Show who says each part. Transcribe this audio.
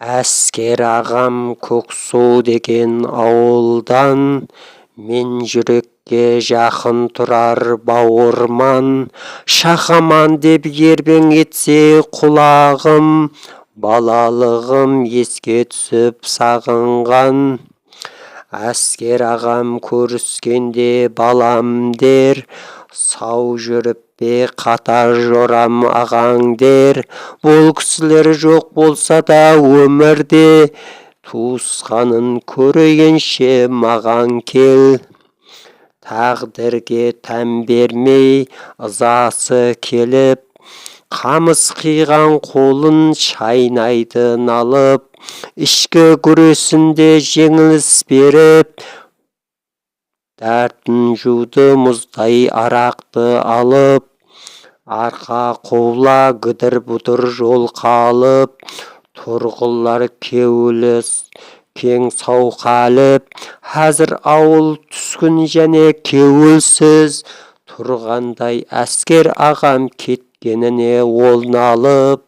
Speaker 1: Әскер ағам Көксу деген ауылдан, мен жүрекке жақын тұрар бауырман. Шахаман деп ербең етсе құлағым, балалығым еске түсіп сағынған. Әскер ағам көріскенде балам дер, сау жүріп пе қатар жорам ағаң дер. Бұл кісілер жоқ болса да өмірде, туысқанын көргенше маған кел. Тағдырге тән бермей ызасы келіп, қамыс қиған қолын шайнайды налып. Ішкі күресінде жеңіліс беріп, дәртін жуды мұздай арақты алып. Арқа қула гыдыр-бұдыр жол қалып, тұрғылар кеуілі кең сауқалып. Әзір ауыл түскін және кеуілсіз тұрғандай, әскер ағам кеткеніне ол налып.